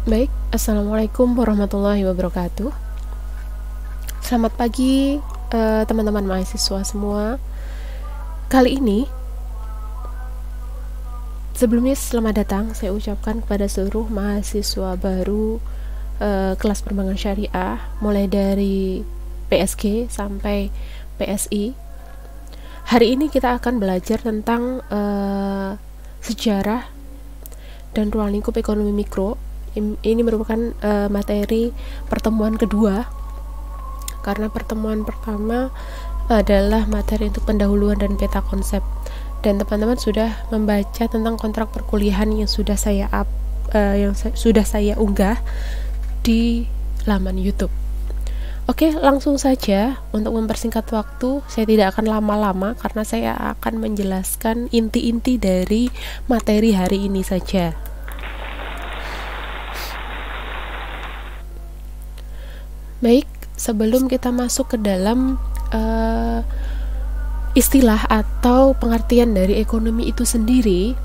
Baik, Assalamualaikum warahmatullahi wabarakatuh. Selamat pagi teman-teman mahasiswa semua. Kali ini, sebelumnya selamat datang saya ucapkan kepada seluruh mahasiswa baru kelas perbankan syariah, mulai dari PSG sampai PSI. Hari ini kita akan belajar tentang sejarah dan ruang lingkup ekonomi mikro. Ini merupakan materi pertemuan kedua, karena pertemuan pertama adalah materi untuk pendahuluan dan peta konsep, dan teman-teman sudah membaca tentang kontrak perkuliahan yang sudah saya unggah di laman YouTube. Oke, langsung saja. Untuk mempersingkat waktu, saya tidak akan lama-lama karena saya akan menjelaskan inti-inti dari materi hari ini saja. Baik, sebelum kita masuk ke dalam istilah atau pengertian dari ekonomi itu sendiri,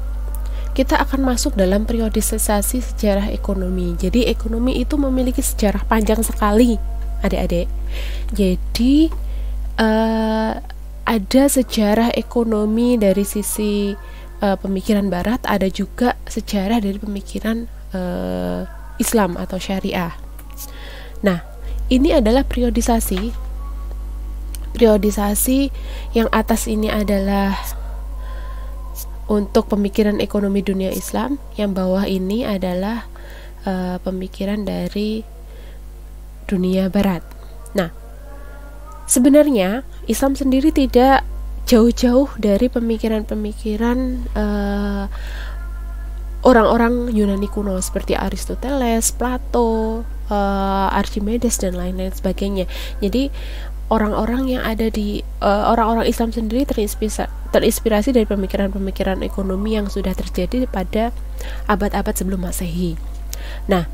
kita akan masuk dalam periodisasi sejarah ekonomi. Jadi ekonomi itu memiliki sejarah panjang sekali, adik-adik. Jadi ada sejarah ekonomi dari sisi pemikiran barat, ada juga sejarah dari pemikiran Islam atau syariah. Nah, ini adalah periodisasi yang atas ini adalah untuk pemikiran ekonomi dunia Islam, yang bawah ini adalah pemikiran dari dunia barat. Nah, sebenarnya Islam sendiri tidak jauh-jauh dari pemikiran-pemikiran orang-orang Yunani kuno seperti Aristoteles, Plato, Archimedes dan lain-lain sebagainya. Jadi orang-orang yang ada di orang-orang Islam sendiri terinspirasi dari pemikiran-pemikiran ekonomi yang sudah terjadi pada abad-abad sebelum Masehi. Nah,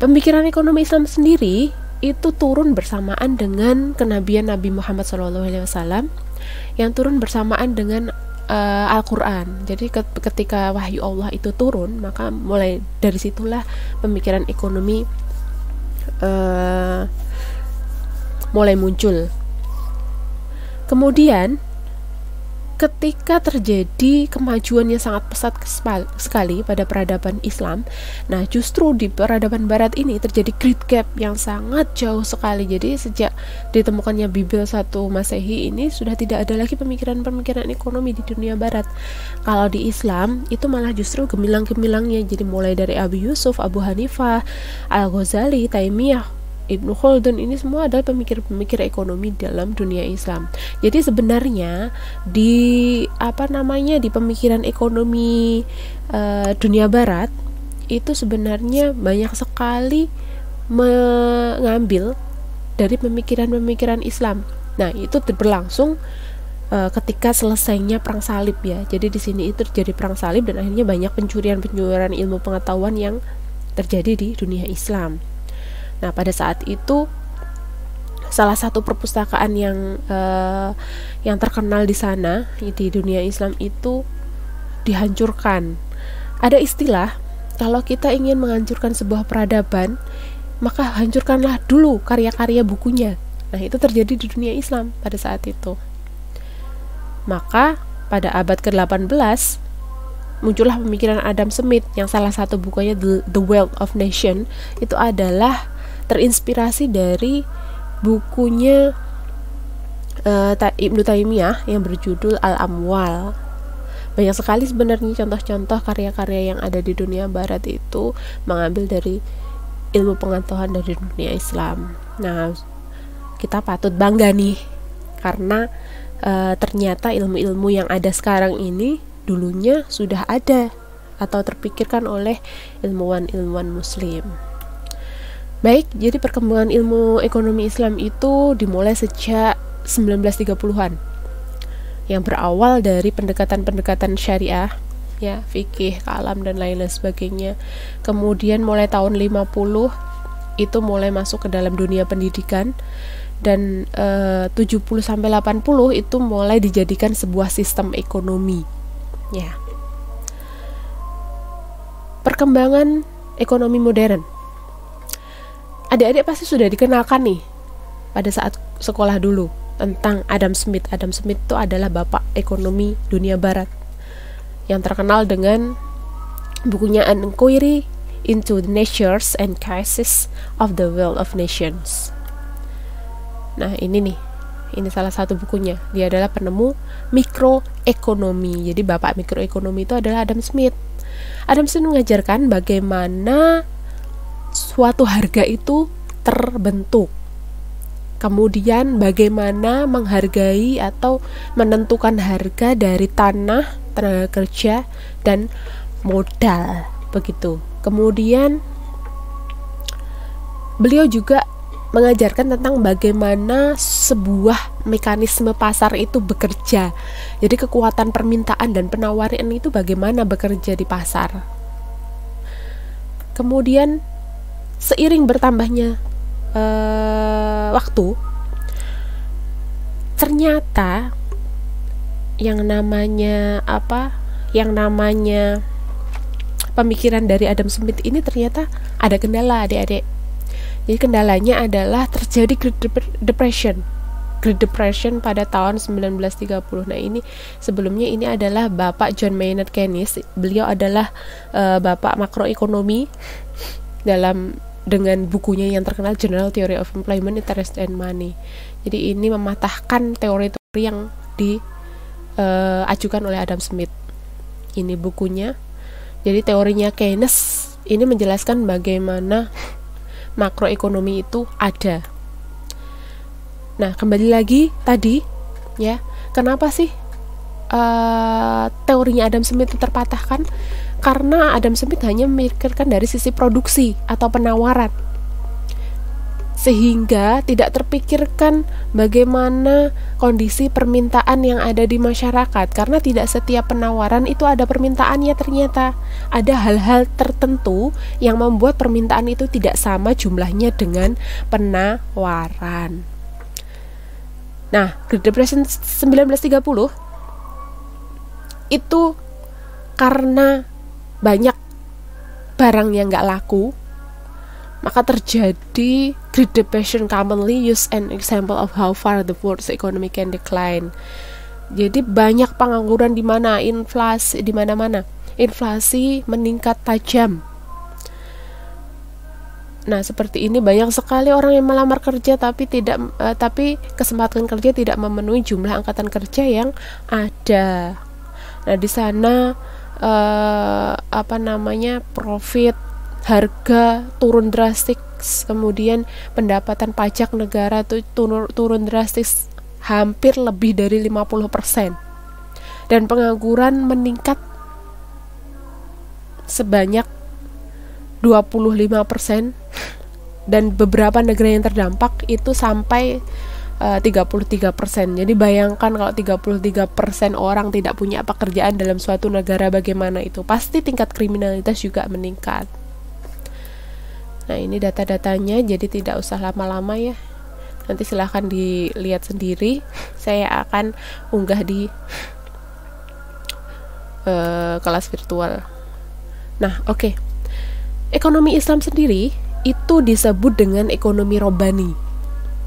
pemikiran ekonomi Islam sendiri itu turun bersamaan dengan kenabian Nabi Muhammad SAW, yang turun bersamaan dengan Al-Quran. Jadi ketika wahyu Allah itu turun, maka mulai dari situlah pemikiran ekonomi mulai muncul. Kemudian ketika terjadi kemajuan yang sangat pesat sekali pada peradaban Islam, nah justru di peradaban barat ini terjadi great gap yang sangat jauh sekali. Jadi sejak ditemukannya Bibel 1 Masehi ini sudah tidak ada lagi pemikiran-pemikiran ekonomi di dunia barat. Kalau di Islam itu malah justru gemilang-gemilangnya. Jadi mulai dari Abu Yusuf, Abu Hanifah, Al-Ghazali, Taimiyah, Ibnu Khaldun, ini semua adalah pemikir-pemikir ekonomi dalam dunia Islam. Jadi sebenarnya di pemikiran ekonomi dunia barat itu sebenarnya banyak sekali mengambil dari pemikiran-pemikiran Islam. Nah, itu berlangsung ketika selesainya perang salib ya. Jadi di sini itu terjadi perang salib dan akhirnya banyak pencurian ilmu pengetahuan yang terjadi di dunia Islam. Nah, pada saat itu salah satu perpustakaan yang terkenal di sana di dunia Islam itu dihancurkan. Ada istilah, kalau kita ingin menghancurkan sebuah peradaban, maka hancurkanlah dulu karya-karya bukunya. Nah, itu terjadi di dunia Islam pada saat itu. Maka pada abad ke-18 muncullah pemikiran Adam Smith, yang salah satu bukunya The Wealth of Nation itu adalah terinspirasi dari bukunya Ibnu Taimiyah yang berjudul Al-Amwal. Banyak sekali sebenarnya contoh-contoh karya-karya yang ada di dunia barat itu mengambil dari ilmu pengetahuan dari dunia Islam. Nah, kita patut bangga nih karena ternyata ilmu-ilmu yang ada sekarang ini dulunya sudah ada atau terpikirkan oleh ilmuwan-ilmuwan muslim. Baik, jadi perkembangan ilmu ekonomi Islam itu dimulai sejak 1930-an, yang berawal dari pendekatan-pendekatan syariah, ya, fikih, kalam dan lain-lain sebagainya. Kemudian mulai tahun 50 itu mulai masuk ke dalam dunia pendidikan, dan 70-80 itu mulai dijadikan sebuah sistem ekonomi, ya. Perkembangan ekonomi modern. Adik-adik pasti sudah dikenalkan nih pada saat sekolah dulu tentang Adam Smith. Adam Smith itu adalah bapak ekonomi dunia barat yang terkenal dengan bukunya An Inquiry into the Natures and Crisis of the World of Nations. Nah, ini salah satu bukunya. Dia adalah penemu mikroekonomi. Jadi bapak mikroekonomi itu adalah Adam Smith. Adam Smith mengajarkan bagaimana suatu harga itu terbentuk. Kemudian bagaimana menghargai atau menentukan harga dari tanah, tenaga kerja, dan modal, begitu. Kemudian beliau juga mengajarkan tentang bagaimana sebuah mekanisme pasar itu bekerja. Jadi kekuatan permintaan dan penawaran itu bagaimana bekerja di pasar. Kemudian seiring bertambahnya waktu, ternyata yang namanya pemikiran dari Adam Smith ini ternyata ada kendala, adik-adik. Jadi kendalanya adalah terjadi Great Depression pada tahun 1930. Nah, ini sebelumnya ini adalah Bapak John Maynard Keynes. Beliau adalah bapak makroekonomi dengan bukunya yang terkenal General Theory of Employment, Interest and Money. Jadi ini mematahkan teori-teori yang diajukan oleh Adam Smith. Ini bukunya. Jadi teorinya Keynes ini menjelaskan bagaimana makroekonomi itu ada. Nah, kembali lagi tadi ya, kenapa sih teorinya Adam Smith itu terpatahkan? Karena Adam Smith hanya memikirkan dari sisi produksi atau penawaran, sehingga tidak terpikirkan bagaimana kondisi permintaan yang ada di masyarakat. Karena tidak setiap penawaran itu ada permintaannya, ternyata ada hal-hal tertentu yang membuat permintaan itu tidak sama jumlahnya dengan penawaran. Nah, Great Depression 1930 itu karena banyak barang yang nggak laku, maka terjadi Great Depression, commonly used an example of how far the world's economy can decline. Jadi banyak pengangguran di mana, inflasi di mana-mana, inflasi meningkat tajam. Nah, seperti ini banyak sekali orang yang melamar kerja tapi kesempatan kerja tidak memenuhi jumlah angkatan kerja yang ada. Nah, di sana profit, harga turun drastis, kemudian pendapatan pajak negara itu turun drastis, hampir lebih dari 50%, dan pengangguran meningkat sebanyak 25%, dan beberapa negara yang terdampak itu sampai 33%. Jadi bayangkan kalau 33% orang tidak punya pekerjaan dalam suatu negara, bagaimana itu? Pasti tingkat kriminalitas juga meningkat. Nah, ini data-datanya, jadi tidak usah lama-lama ya. Nanti silahkan dilihat sendiri. Saya akan unggah di kelas virtual. Nah, oke. Ekonomi Islam sendiri itu disebut dengan ekonomi robbani.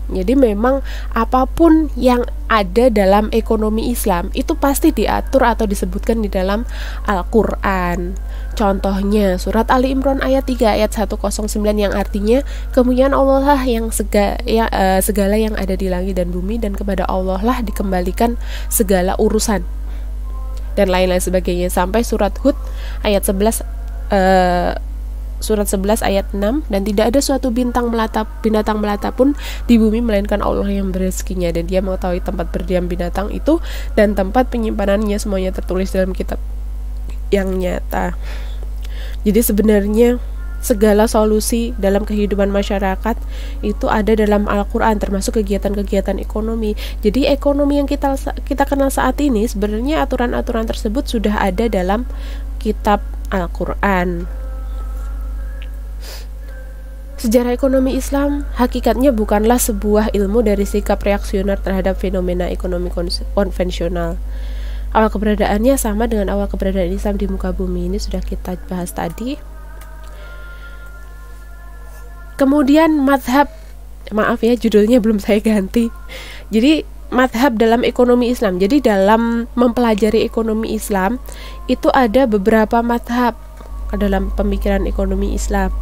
Jadi memang apapun yang ada dalam ekonomi Islam itu pasti diatur atau disebutkan di dalam Al-Quran. Contohnya surat Ali Imran ayat 3 ayat 109 yang artinya kemuliaan Allah lah yang segala yang ada di langit dan bumi, dan kepada Allah lah dikembalikan segala urusan, dan lain-lain sebagainya, sampai surat Hud ayat 11 Surat 11 ayat 6, dan tidak ada suatu binatang melata pun di bumi melainkan Allah yang berezekinya, dan Dia mengetahui tempat berdiam binatang itu dan tempat penyimpanannya, semuanya tertulis dalam kitab yang nyata. Jadi sebenarnya segala solusi dalam kehidupan masyarakat itu ada dalam Al-Quran, termasuk kegiatan-kegiatan ekonomi. Jadi ekonomi yang kita kenal saat ini, sebenarnya aturan-aturan tersebut sudah ada dalam kitab Al-Quran. Sejarah ekonomi Islam hakikatnya bukanlah sebuah ilmu dari sikap reaksioner terhadap fenomena ekonomi konvensional. Awal keberadaannya sama dengan awal keberadaan Islam di muka bumi. Ini sudah kita bahas tadi. Kemudian madhab, maaf ya judulnya belum saya ganti. Jadi madhab dalam ekonomi Islam. Jadi dalam mempelajari ekonomi Islam itu ada beberapa madhab dalam pemikiran ekonomi Islam.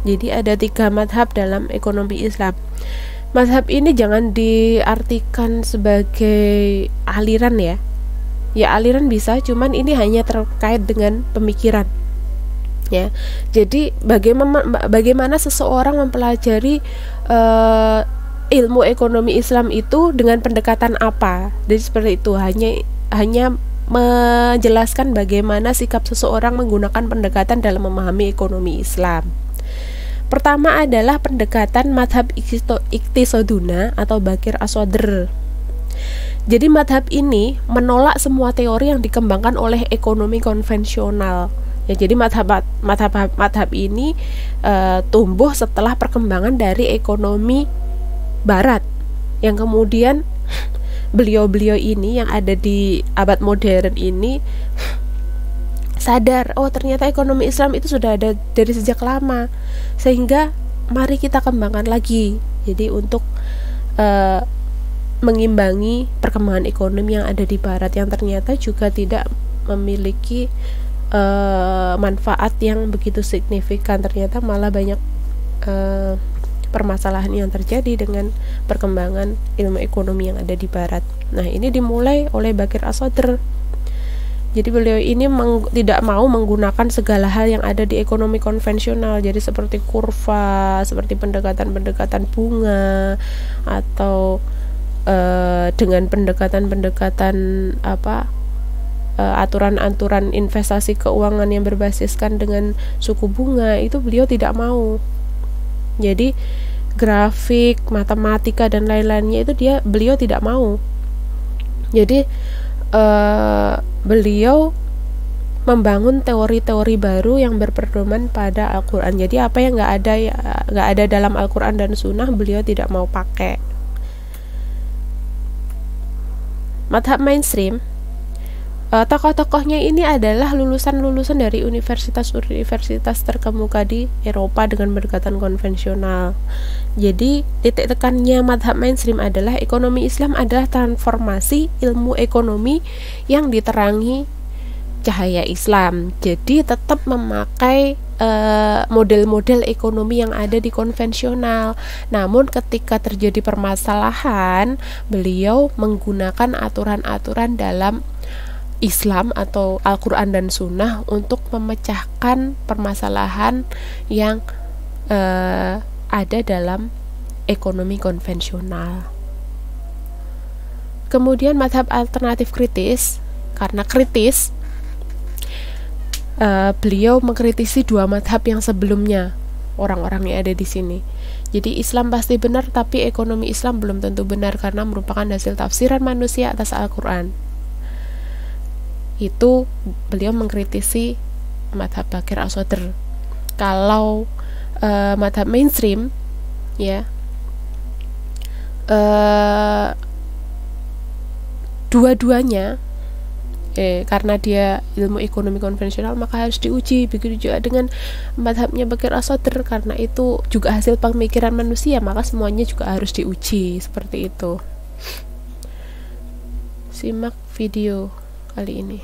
Jadi ada 3 madhab dalam ekonomi Islam. Madhab ini jangan diartikan sebagai aliran ya. Ya aliran bisa, cuman ini hanya terkait dengan pemikiran. Ya, jadi bagaimana seseorang mempelajari ilmu ekonomi Islam itu dengan pendekatan apa? Jadi seperti itu, hanya menjelaskan bagaimana sikap seseorang menggunakan pendekatan dalam memahami ekonomi Islam. Pertama adalah pendekatan madhab iktisoduna atau Bakir Asodr. Jadi madhab ini menolak semua teori yang dikembangkan oleh ekonomi konvensional. Ya, jadi madhab ini tumbuh setelah perkembangan dari ekonomi Barat, yang kemudian beliau-beliau ini yang ada di abad modern ini sadar, oh ternyata ekonomi Islam itu sudah ada dari sejak lama, sehingga mari kita kembangkan lagi. Jadi untuk mengimbangi perkembangan ekonomi yang ada di Barat, yang ternyata juga tidak memiliki manfaat yang begitu signifikan. Ternyata malah banyak permasalahan yang terjadi dengan perkembangan ilmu ekonomi yang ada di Barat. Nah, ini dimulai oleh Bakir Asodr. Jadi beliau ini tidak mau menggunakan segala hal yang ada di ekonomi konvensional, jadi seperti kurva, seperti pendekatan-pendekatan bunga, atau dengan pendekatan-pendekatan aturan-aturan investasi keuangan yang berbasiskan dengan suku bunga, itu beliau tidak mau. Jadi grafik, matematika dan lain-lainnya itu beliau tidak mau. Jadi beliau membangun teori-teori baru yang berpedoman pada Al-Quran. Jadi apa yang nggak ada dalam Al-Quran dan Sunnah, beliau tidak mau pakai. Madhab mainstream, tokoh-tokohnya ini adalah lulusan-lulusan dari universitas-universitas terkemuka di Eropa dengan pendekatan konvensional. Jadi titik tekannya madhab mainstream adalah ekonomi Islam adalah transformasi ilmu ekonomi yang diterangi cahaya Islam. Jadi tetap memakai model-model ekonomi yang ada di konvensional. Namun ketika terjadi permasalahan, beliau menggunakan aturan-aturan dalam Islam atau Al-Quran dan Sunnah untuk memecahkan permasalahan yang ada dalam ekonomi konvensional. Kemudian madhab alternatif kritis, karena kritis, beliau mengkritisi 2 madhab yang sebelumnya, orang-orang yang ada di sini. Jadi Islam pasti benar, tapi ekonomi Islam belum tentu benar karena merupakan hasil tafsiran manusia atas Al-Quran. Itu beliau mengkritisi madhab Bakir Asodr. Kalau madhab mainstream, ya, dua-duanya karena dia ilmu ekonomi konvensional maka harus diuji. Begitu juga dengan madhabnya Bakir Asodr, karena itu juga hasil pemikiran manusia, maka semuanya juga harus diuji. Seperti itu. Simak video kali ini.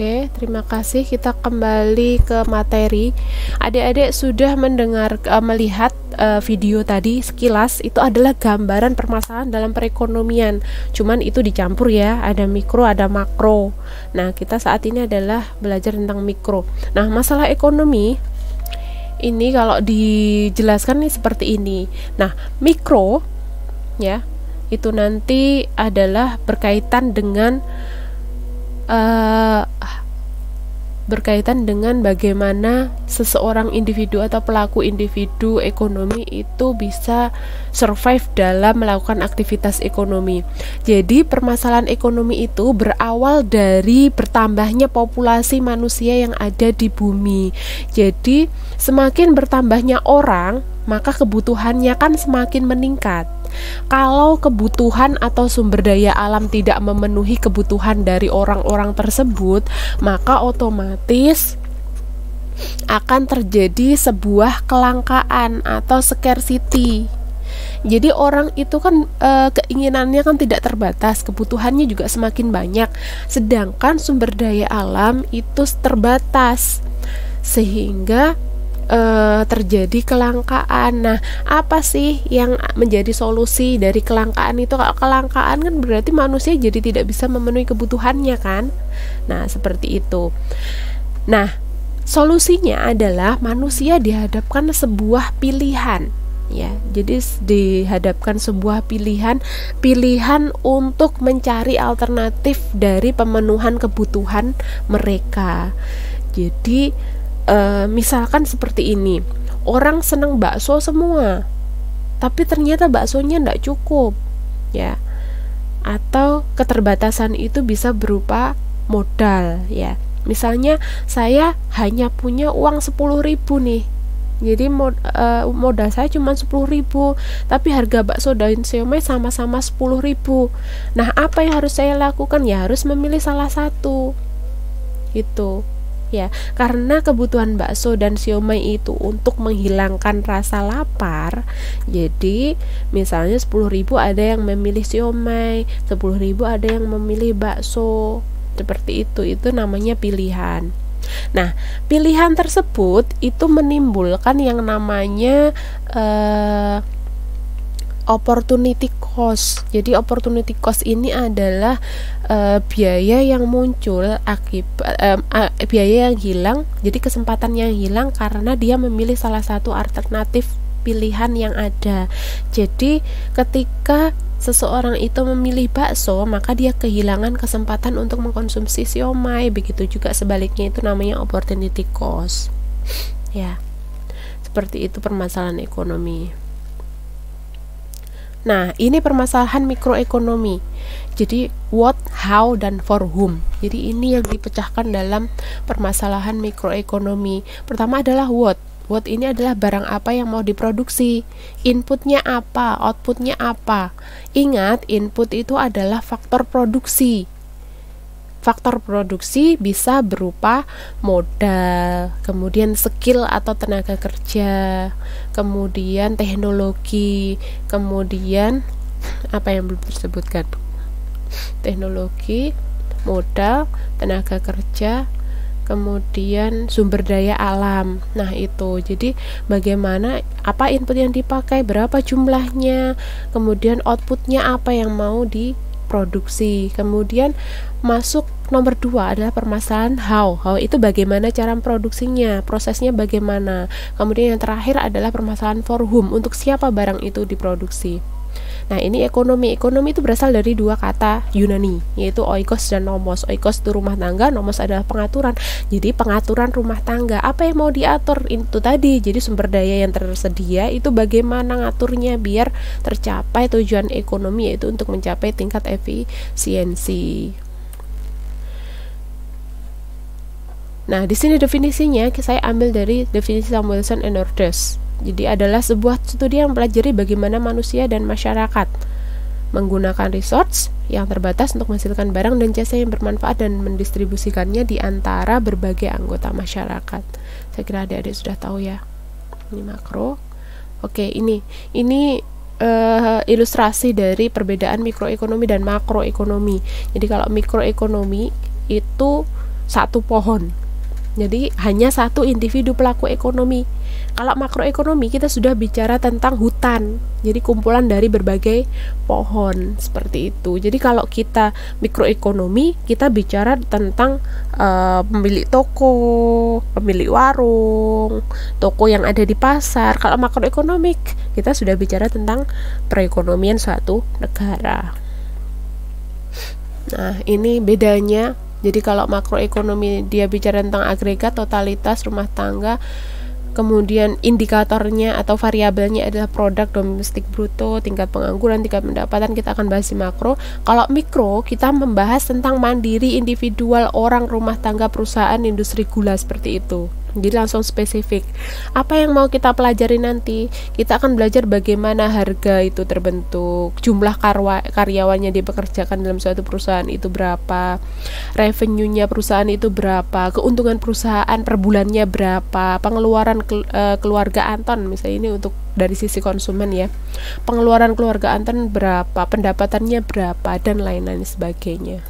Oke, terima kasih. Kita kembali ke materi. Adik-adik sudah melihat video tadi sekilas, itu adalah gambaran permasalahan dalam perekonomian. Cuman itu dicampur ya, ada mikro, ada makro. Nah, kita saat ini adalah belajar tentang mikro. Nah, masalah ekonomi ini kalau dijelaskan nih seperti ini. Nah, mikro ya, itu nanti adalah berkaitan dengan bagaimana seseorang individu atau pelaku individu ekonomi itu bisa survive dalam melakukan aktivitas ekonomi. Jadi permasalahan ekonomi itu berawal dari bertambahnya populasi manusia yang ada di bumi. Jadi semakin bertambahnya orang, maka kebutuhannya kan semakin meningkat. Kalau kebutuhan atau sumber daya alam tidak memenuhi kebutuhan dari orang-orang tersebut, maka otomatis akan terjadi sebuah kelangkaan atau scarcity. Jadi orang itu kan keinginannya kan tidak terbatas, kebutuhannya juga semakin banyak, sedangkan sumber daya alam itu terbatas, sehingga terjadi kelangkaan. Nah, apa sih yang menjadi solusi dari kelangkaan itu? Kalau kelangkaan kan berarti manusia jadi tidak bisa memenuhi kebutuhannya kan? Nah, seperti itu. Nah, solusinya adalah manusia dihadapkan sebuah pilihan. Ya, jadi dihadapkan sebuah pilihan untuk mencari alternatif dari pemenuhan kebutuhan mereka. Jadi misalkan seperti ini, orang senang bakso semua, tapi ternyata baksonya tidak cukup, ya. Atau keterbatasan itu bisa berupa modal, ya. Misalnya saya hanya punya uang 10.000 nih, jadi modal saya cuma 10.000, tapi harga bakso dan siomay sama-sama 10.000. Nah, apa yang harus saya lakukan? Ya harus memilih salah satu, itu. Ya, karena kebutuhan bakso dan siomay itu untuk menghilangkan rasa lapar. Jadi, misalnya 10.000 ada yang memilih siomay, 10.000 ada yang memilih bakso. Seperti itu namanya pilihan. Nah, pilihan tersebut itu menimbulkan yang namanya opportunity cost. Jadi opportunity cost ini adalah biaya yang muncul akibat biaya yang hilang. Jadi kesempatan yang hilang karena dia memilih salah satu alternatif pilihan yang ada. Jadi ketika seseorang itu memilih bakso, maka dia kehilangan kesempatan untuk mengkonsumsi siomay. Begitu juga sebaliknya, itu namanya opportunity cost. Ya, seperti itu permasalahan ekonomi. Nah, ini permasalahan mikroekonomi. Jadi what, how, dan for whom. Jadi ini yang dipecahkan dalam permasalahan mikroekonomi. Pertama adalah what. What ini adalah barang apa yang mau diproduksi, inputnya apa, outputnya apa. Ingat, input itu adalah faktor produksi. Faktor produksi bisa berupa modal, kemudian skill atau tenaga kerja, kemudian teknologi, kemudian apa yang belum disebutkan? Teknologi, modal, tenaga kerja, kemudian sumber daya alam. Nah, itu. Jadi bagaimana, apa input yang dipakai, berapa jumlahnya, kemudian outputnya apa yang mau diproduksi. Kemudian masuk nomor 2 adalah permasalahan how. How itu bagaimana cara produksinya, prosesnya bagaimana. Kemudian yang terakhir adalah permasalahan for whom, untuk siapa barang itu diproduksi. Nah, ini ekonomi. Ekonomi itu berasal dari dua kata Yunani, yaitu oikos dan nomos. Oikos itu rumah tangga, nomos adalah pengaturan. Jadi pengaturan rumah tangga, apa yang mau diatur itu tadi. Jadi sumber daya yang tersedia itu bagaimana ngaturnya biar tercapai tujuan ekonomi, yaitu untuk mencapai tingkat efisiensi. Nah, di sini definisinya saya ambil dari definisi Samuelson and Nordes. Jadi adalah sebuah studi yang mempelajari bagaimana manusia dan masyarakat menggunakan resource yang terbatas untuk menghasilkan barang dan jasa yang bermanfaat dan mendistribusikannya di antara berbagai anggota masyarakat. Saya kira adik-adik sudah tahu ya. Ini makro. Oke, ini ilustrasi dari perbedaan mikroekonomi dan makroekonomi. Jadi kalau mikroekonomi itu satu pohon. Jadi hanya satu individu pelaku ekonomi. Kalau makroekonomi kita sudah bicara tentang hutan, jadi kumpulan dari berbagai pohon seperti itu. Jadi kalau kita mikroekonomi, kita bicara tentang pemilik toko, pemilik warung, toko yang ada di pasar. Kalau makroekonomik, kita sudah bicara tentang perekonomian suatu negara. Nah, ini bedanya. Jadi kalau makroekonomi dia bicara tentang agregat, totalitas rumah tangga, kemudian indikatornya atau variabelnya adalah produk domestik bruto, tingkat pengangguran, tingkat pendapatan, kita akan bahas di makro. Kalau mikro, kita membahas tentang mandiri individual, orang, rumah tangga, perusahaan, industri gula, seperti itu. Jadi langsung spesifik. Apa yang mau kita pelajari nanti? Kita akan belajar bagaimana harga itu terbentuk, jumlah karyawannya dipekerjakan dalam suatu perusahaan itu berapa, revenue-nya perusahaan itu berapa, keuntungan perusahaan per bulannya berapa, pengeluaran keluarga Anton, misalnya ini untuk dari sisi konsumen ya, pengeluaran keluarga Anton berapa, pendapatannya berapa, dan lain-lain sebagainya.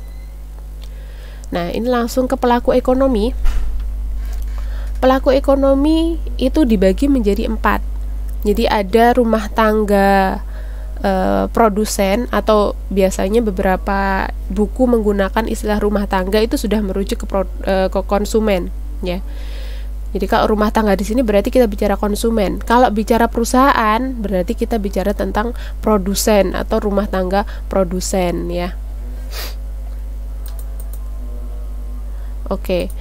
Nah, ini langsung ke pelaku ekonomi. Pelaku ekonomi itu dibagi menjadi 4. Jadi ada rumah tangga produsen, atau biasanya beberapa buku menggunakan istilah rumah tangga itu sudah merujuk ke konsumen ya. Jadi kalau rumah tangga di sini berarti kita bicara konsumen. Kalau bicara perusahaan berarti kita bicara tentang produsen atau rumah tangga produsen ya. Oke.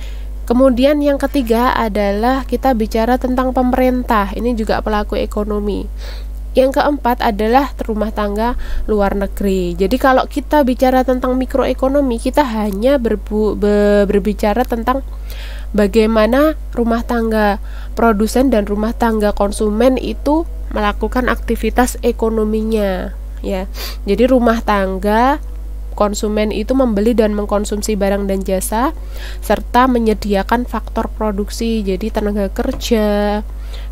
Kemudian yang ketiga adalah kita bicara tentang pemerintah. Ini juga pelaku ekonomi. Yang keempat adalah rumah tangga luar negeri. Jadi kalau kita bicara tentang mikroekonomi, kita hanya berbicara tentang bagaimana rumah tangga produsen dan rumah tangga konsumen itu melakukan aktivitas ekonominya ya. Jadi rumah tangga konsumen itu membeli dan mengkonsumsi barang dan jasa serta menyediakan faktor produksi, jadi tenaga kerja,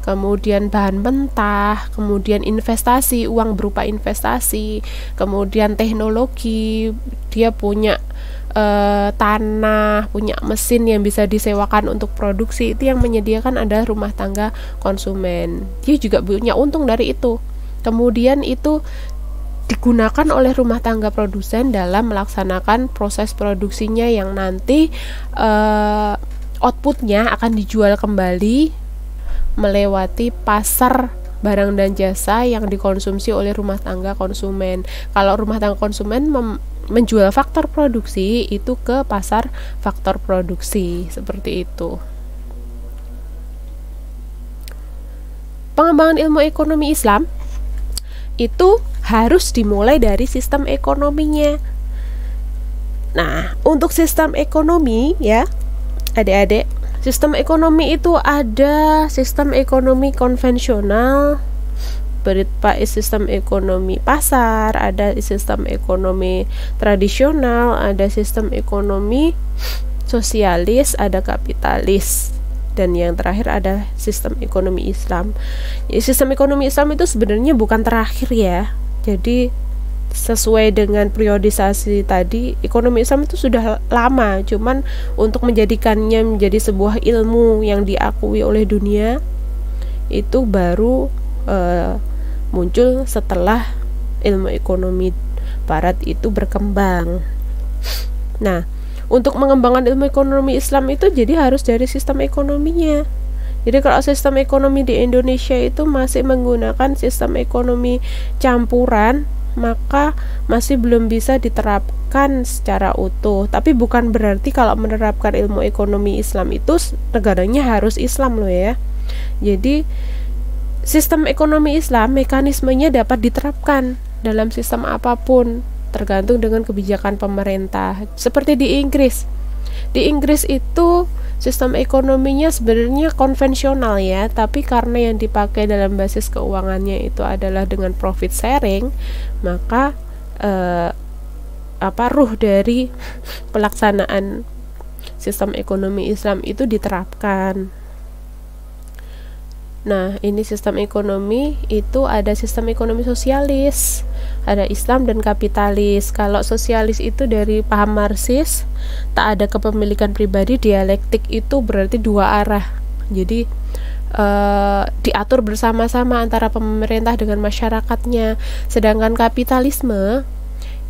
kemudian bahan mentah, kemudian investasi, uang berupa investasi, kemudian teknologi, dia punya tanah, punya mesin yang bisa disewakan untuk produksi. Itu yang menyediakan adalah rumah tangga konsumen. Dia juga punya untung dari itu. Kemudian itu digunakan oleh rumah tangga produsen dalam melaksanakan proses produksinya yang nanti outputnya akan dijual kembali melewati pasar barang dan jasa yang dikonsumsi oleh rumah tangga konsumen. Kalau rumah tangga konsumen menjual faktor produksi itu ke pasar faktor produksi, seperti itu. Pengembangan ilmu ekonomi Islam itu harus dimulai dari sistem ekonominya. Nah, untuk sistem ekonomi ya, adik-adik, sistem ekonomi itu ada sistem ekonomi konvensional, berupa sistem ekonomi pasar, ada sistem ekonomi tradisional, ada sistem ekonomi sosialis, ada kapitalis. Dan yang terakhir ada sistem ekonomi Islam. Jadi sistem ekonomi Islam itu sebenarnya bukan terakhir ya. Jadi sesuai dengan periodisasi tadi, ekonomi Islam itu sudah lama. Cuman untuk menjadikannya menjadi sebuah ilmu yang diakui oleh dunia itu baru muncul setelah ilmu ekonomi Barat itu berkembang. Nah, untuk mengembangkan ilmu ekonomi Islam itu jadi harus dari sistem ekonominya. Jadi kalau sistem ekonomi di Indonesia itu masih menggunakan sistem ekonomi campuran, maka masih belum bisa diterapkan secara utuh. Tapi bukan berarti kalau menerapkan ilmu ekonomi Islam itu negaranya harus Islam loh ya. Jadi sistem ekonomi Islam mekanismenya dapat diterapkan dalam sistem apapun, tergantung dengan kebijakan pemerintah. Seperti di Inggris. Di Inggris itu sistem ekonominya sebenarnya konvensional ya, tapi karena yang dipakai dalam basis keuangannya itu adalah dengan profit sharing, maka ruh dari pelaksanaan sistem ekonomi Islam itu diterapkan. Nah, ini sistem ekonomi itu ada sistem ekonomi sosialis, ada Islam dan kapitalis. Kalau sosialis itu dari paham Marxis, tak ada kepemilikan pribadi, dialektik itu berarti dua arah. Jadi diatur bersama-sama antara pemerintah dengan masyarakatnya. Sedangkan kapitalisme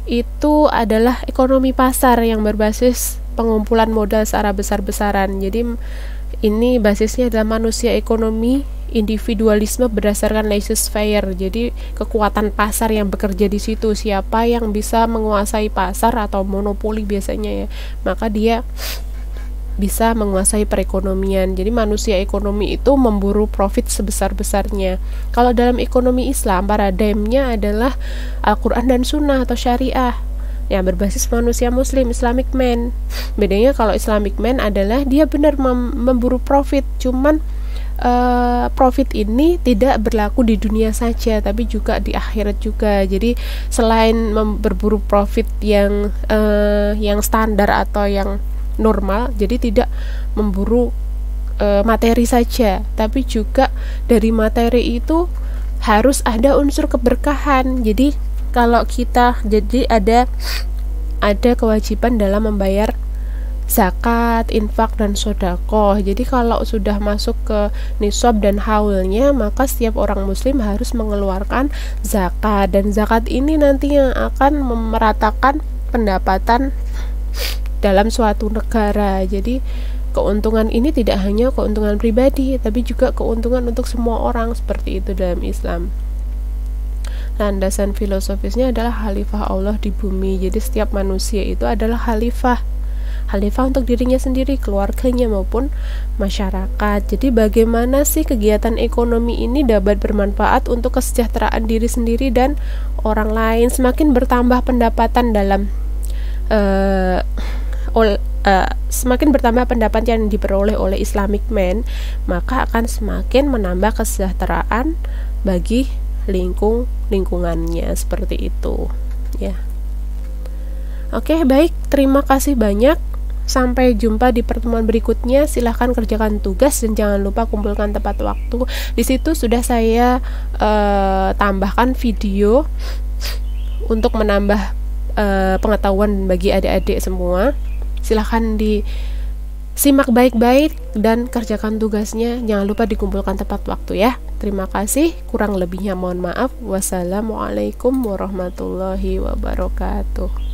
itu adalah ekonomi pasar yang berbasis pengumpulan modal secara besar-besaran. Jadi ini basisnya adalah manusia ekonomi, individualisme berdasarkan laissez-faire. Jadi kekuatan pasar yang bekerja di situ, siapa yang bisa menguasai pasar atau monopoli biasanya ya, maka dia bisa menguasai perekonomian. Jadi manusia ekonomi itu memburu profit sebesar-besarnya. Kalau dalam ekonomi Islam, paradigmnya adalah Al-Quran dan Sunnah atau Syariah yang berbasis manusia muslim, Islamic man. Bedanya kalau Islamic man adalah dia benar memburu profit, cuman profit ini tidak berlaku di dunia saja, tapi juga di akhirat juga. Jadi selain berburu profit yang standar atau yang normal, jadi tidak memburu materi saja, tapi juga dari materi itu harus ada unsur keberkahan. Jadi kalau kita ada kewajiban dalam membayar zakat, infak, dan sedekah. Jadi kalau sudah masuk ke nisab dan haulnya, maka setiap orang muslim harus mengeluarkan zakat, dan zakat ini nanti yang akan memeratakan pendapatan dalam suatu negara. Jadi keuntungan ini tidak hanya keuntungan pribadi, tapi juga keuntungan untuk semua orang, seperti itu dalam Islam. Landasan filosofisnya adalah khalifah Allah di bumi. Jadi setiap manusia itu adalah khalifah untuk dirinya sendiri, keluarganya maupun masyarakat. Jadi bagaimana sih kegiatan ekonomi ini dapat bermanfaat untuk kesejahteraan diri sendiri dan orang lain? Semakin bertambah pendapatan semakin bertambah pendapatan yang diperoleh oleh Islamic man, maka akan semakin menambah kesejahteraan bagi lingkungannya, seperti itu ya. Oke, baik, terima kasih banyak. Sampai jumpa di pertemuan berikutnya. Silahkan kerjakan tugas dan jangan lupa kumpulkan tepat waktu. Di situ sudah saya tambahkan video untuk menambah pengetahuan bagi adik-adik semua. Silahkan disimak baik-baik dan kerjakan tugasnya. Jangan lupa dikumpulkan tepat waktu ya. Terima kasih. Kurang lebihnya mohon maaf. Wassalamualaikum warahmatullahi wabarakatuh.